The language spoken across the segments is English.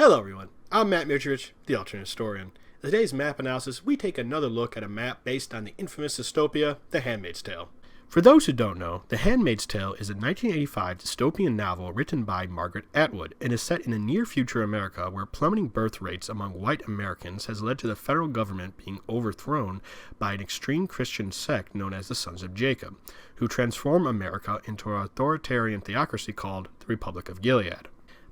Hello everyone, I'm Matt Mitrich, the alternate historian. In today's map analysis, we take another look at a map based on the infamous dystopia, The Handmaid's Tale. For those who don't know, The Handmaid's Tale is a 1985 dystopian novel written by Margaret Atwood and is set in a near-future America where plummeting birth rates among white Americans has led to the federal government being overthrown by an extreme Christian sect known as the Sons of Jacob, who transform America into an authoritarian theocracy called the Republic of Gilead.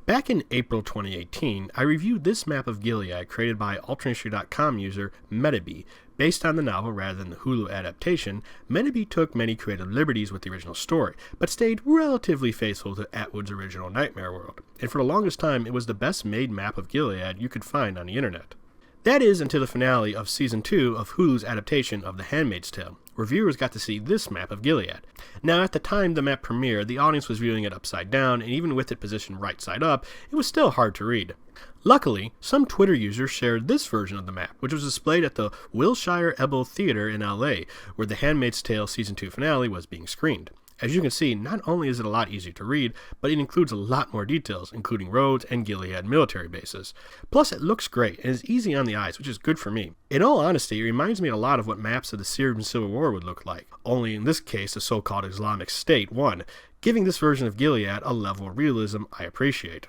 Back in April 2018, I reviewed this map of Gilead created by AlternHistory.com user Metabee. Based on the novel rather than the Hulu adaptation, Metabee took many creative liberties with the original story, but stayed relatively faithful to Atwood's original Nightmare World, and for the longest time it was the best made map of Gilead you could find on the internet. That is until the finale of Season 2 of Hulu's adaptation of The Handmaid's Tale, where viewers got to see this map of Gilead. Now, at the time the map premiered, the audience was viewing it upside down, and even with it positioned right side up, it was still hard to read. Luckily, some Twitter users shared this version of the map, which was displayed at the Wilshire Ebel Theater in LA, where The Handmaid's Tale Season 2 finale was being screened. As you can see, not only is it a lot easier to read, but it includes a lot more details, including roads and Gilead military bases. Plus, it looks great and is easy on the eyes, which is good for me. In all honesty, it reminds me a lot of what maps of the Syrian Civil War would look like, only in this case the so-called Islamic State won, giving this version of Gilead a level of realism I appreciate.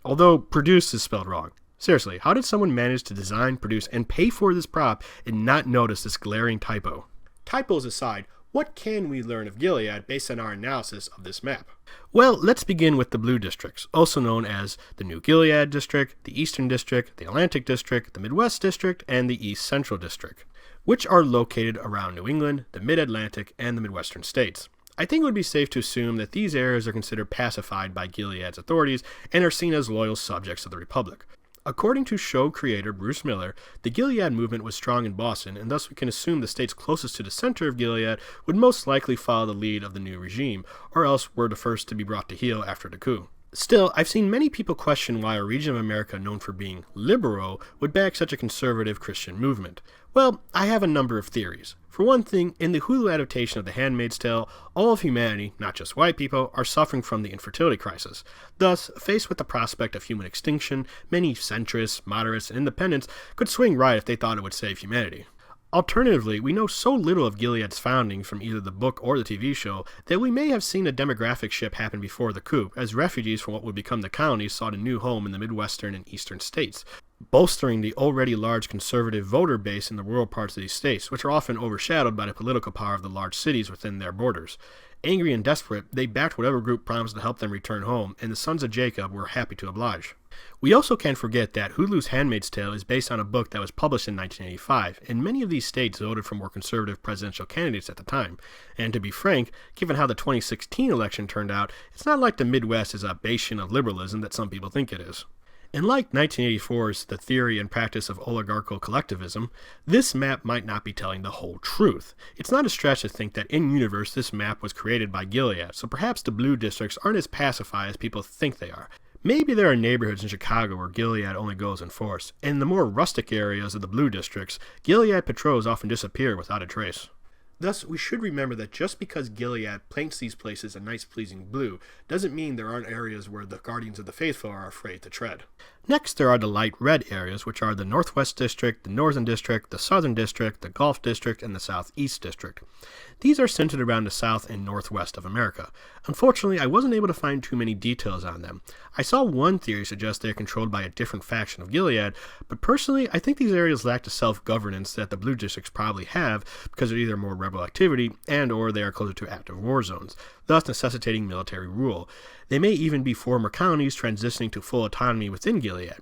Although produced is spelled wrong. Seriously, how did someone manage to design, produce, and pay for this prop and not notice this glaring typo? Typos aside, what can we learn of Gilead based on our analysis of this map? Well, let's begin with the blue districts, also known as the New Gilead District, the Eastern District, the Atlantic District, the Midwest District, and the East Central District, which are located around New England, the Mid-Atlantic, and the Midwestern states. I think it would be safe to assume that these areas are considered pacified by Gilead's authorities and are seen as loyal subjects of the Republic. According to show creator Bruce Miller, the Gilead movement was strong in Boston, and thus we can assume the states closest to the center of Gilead would most likely follow the lead of the new regime, or else were the first to be brought to heel after the coup. Still, I've seen many people question why a region of America known for being liberal would back such a conservative Christian movement. Well, I have a number of theories. For one thing, in the Hulu adaptation of The Handmaid's Tale, all of humanity, not just white people, are suffering from the infertility crisis. Thus, faced with the prospect of human extinction, many centrists, moderates, and independents could swing right if they thought it would save humanity. Alternatively, we know so little of Gilead's founding from either the book or the TV show that we may have seen a demographic shift happen before the coup, as refugees from what would become the colonies sought a new home in the Midwestern and Eastern states, bolstering the already large conservative voter base in the rural parts of these states, which are often overshadowed by the political power of the large cities within their borders. Angry and desperate, they backed whatever group promised to help them return home, and the Sons of Jacob were happy to oblige. We also can't forget that Hulu's Handmaid's Tale is based on a book that was published in 1985, and many of these states voted for more conservative presidential candidates at the time. And to be frank, given how the 2016 election turned out, it's not like the Midwest is a bastion of liberalism that some people think it is. And like 1984's The Theory and Practice of Oligarchical Collectivism, this map might not be telling the whole truth. It's not a stretch to think that in-universe this map was created by Gilead, so perhaps the blue districts aren't as pacified as people think they are. Maybe there are neighborhoods in Chicago where Gilead only goes in force, and in the more rustic areas of the blue districts, Gilead patrols often disappear without a trace. Thus, we should remember that just because Gilead paints these places a nice pleasing blue, doesn't mean there aren't areas where the Guardians of the Faithful are afraid to tread. Next, there are the light red areas, which are the Northwest District, the Northern District, the Southern District, the Gulf District, and the Southeast District. These are centered around the south and northwest of America. Unfortunately, I wasn't able to find too many details on them. I saw one theory suggest they are controlled by a different faction of Gilead, but personally, I think these areas lack the self-governance that the blue districts probably have because they're either more rebel activity and or they are closer to active war zones, thus necessitating military rule. They may even be former counties transitioning to full autonomy within Gilead.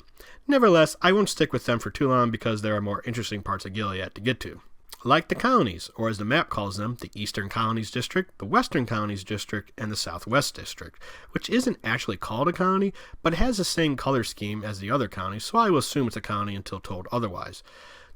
Nevertheless, I won't stick with them for too long because there are more interesting parts of Gilead to get to. Like the colonies, or as the map calls them, the Eastern Colonies District, the Western Colonies District, and the Southwest District, which isn't actually called a colony, but it has the same color scheme as the other counties, so I will assume it's a colony until told otherwise.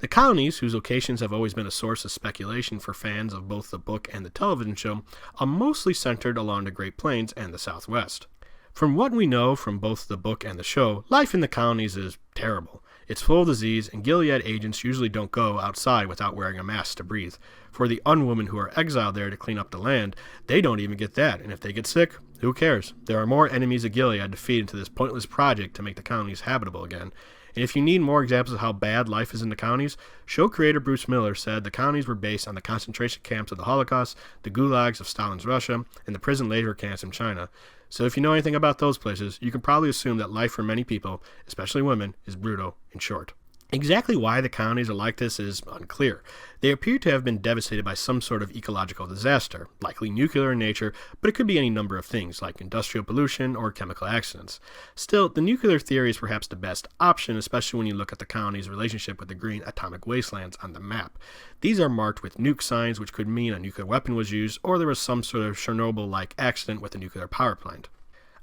The colonies, whose locations have always been a source of speculation for fans of both the book and the television show, are mostly centered along the Great Plains and the Southwest. From what we know from both the book and the show, life in the colonies is terrible. It's full of disease, and Gilead agents usually don't go outside without wearing a mask to breathe. For the unwomen who are exiled there to clean up the land, they don't even get that, and if they get sick, Who cares? There are more enemies of Gilead to feed into this pointless project to make the colonies habitable again. And if you need more examples of how bad life is in the colonies, show creator Bruce Miller said the colonies were based on the concentration camps of the Holocaust, the gulags of Stalin's Russia, and the prison labor camps in China. So if you know anything about those places, you can probably assume that life for many people, especially women, is brutal and short. Exactly why the colonies are like this is unclear. They appear to have been devastated by some sort of ecological disaster, likely nuclear in nature, but it could be any number of things, like industrial pollution or chemical accidents. Still, the nuclear theory is perhaps the best option, especially when you look at the colony's relationship with the green atomic wastelands on the map. These are marked with nuke signs, which could mean a nuclear weapon was used, or there was some sort of Chernobyl-like accident with a nuclear power plant.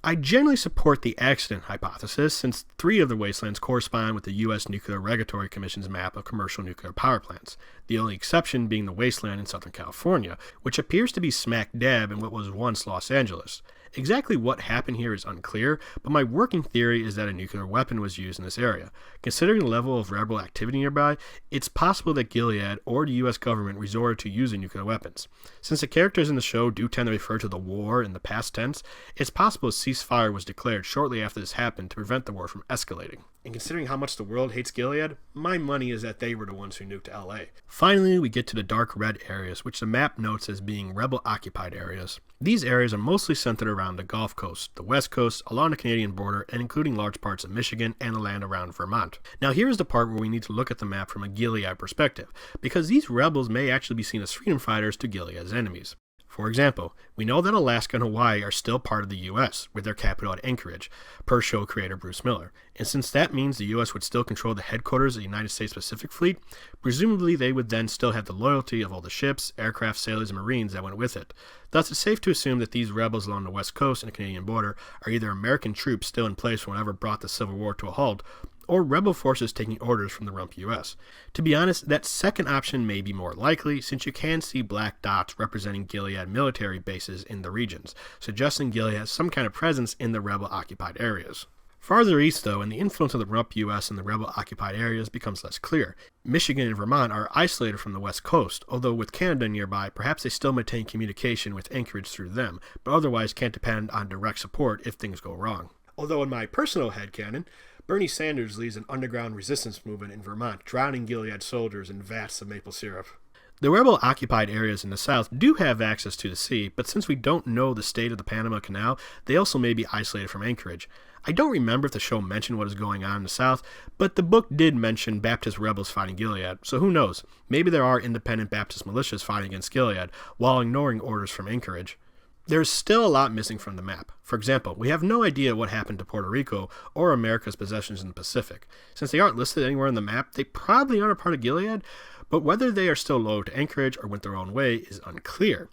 I generally support the accident hypothesis, since 3 of the wastelands correspond with the U.S. Nuclear Regulatory Commission's map of commercial nuclear power plants, the only exception being the wasteland in Southern California, which appears to be smack dab in what was once Los Angeles. Exactly what happened here is unclear, but my working theory is that a nuclear weapon was used in this area. Considering the level of rebel activity nearby, it's possible that Gilead or the U.S. government resorted to using nuclear weapons. Since the characters in the show do tend to refer to the war in the past tense, it's possible a ceasefire was declared shortly after this happened to prevent the war from escalating. And considering how much the world hates Gilead, my money is that they were the ones who nuked LA. Finally, we get to the dark red areas, which the map notes as being rebel-occupied areas. These areas are mostly centered around the Gulf Coast, the West Coast, along the Canadian border, and including large parts of Michigan and the land around Vermont. Now here's the part where we need to look at the map from a Gilead perspective, because these rebels may actually be seen as freedom fighters to Gilead's enemies. For example, we know that Alaska and Hawaii are still part of the U.S., with their capital at Anchorage, per show creator Bruce Miller. And since that means the U.S. would still control the headquarters of the United States Pacific Fleet, presumably they would then still have the loyalty of all the ships, aircraft, sailors, and Marines that went with it. Thus, it's safe to assume that these rebels along the West Coast and the Canadian border are either American troops still in place from whatever brought the Civil War to a halt, or rebel forces taking orders from the rump U.S. To be honest, that second option may be more likely, since you can see black dots representing Gilead military bases in the regions, suggesting Gilead has some kind of presence in the rebel-occupied areas. Farther east, though, and the influence of the rump U.S. in the rebel-occupied areas becomes less clear. Michigan and Vermont are isolated from the West Coast, although with Canada nearby, perhaps they still maintain communication with Anchorage through them, but otherwise can't depend on direct support if things go wrong. Although in my personal headcanon, Bernie Sanders leads an underground resistance movement in Vermont, drowning Gilead soldiers in vats of maple syrup. The rebel-occupied areas in the south do have access to the sea, but since we don't know the state of the Panama Canal, they also may be isolated from Anchorage. I don't remember if the show mentioned what is going on in the south, but the book did mention Baptist rebels fighting Gilead, so who knows? Maybe there are independent Baptist militias fighting against Gilead, while ignoring orders from Anchorage. There's still a lot missing from the map. For example, we have no idea what happened to Puerto Rico or America's possessions in the Pacific. Since they aren't listed anywhere on the map, they probably aren't a part of Gilead, but whether they are still loyal to Anchorage or went their own way is unclear.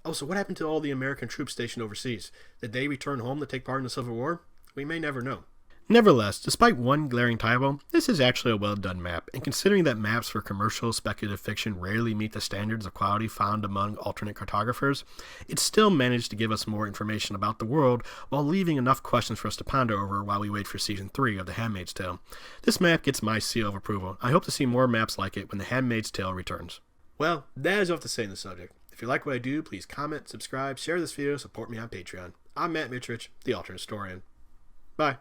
Also, what happened to all the American troops stationed overseas? Did they return home to take part in the Civil War? We may never know. Nevertheless, despite one glaring typo, this is actually a well-done map, and considering that maps for commercial speculative fiction rarely meet the standards of quality found among alternate cartographers, it still managed to give us more information about the world while leaving enough questions for us to ponder over while we wait for Season 3 of The Handmaid's Tale. This map gets my seal of approval. I hope to see more maps like it when The Handmaid's Tale returns. Well, that is all I have to say on the subject. If you like what I do, please comment, subscribe, share this video, support me on Patreon. I'm Matt Mitrich, the Alternate Historian. Bye.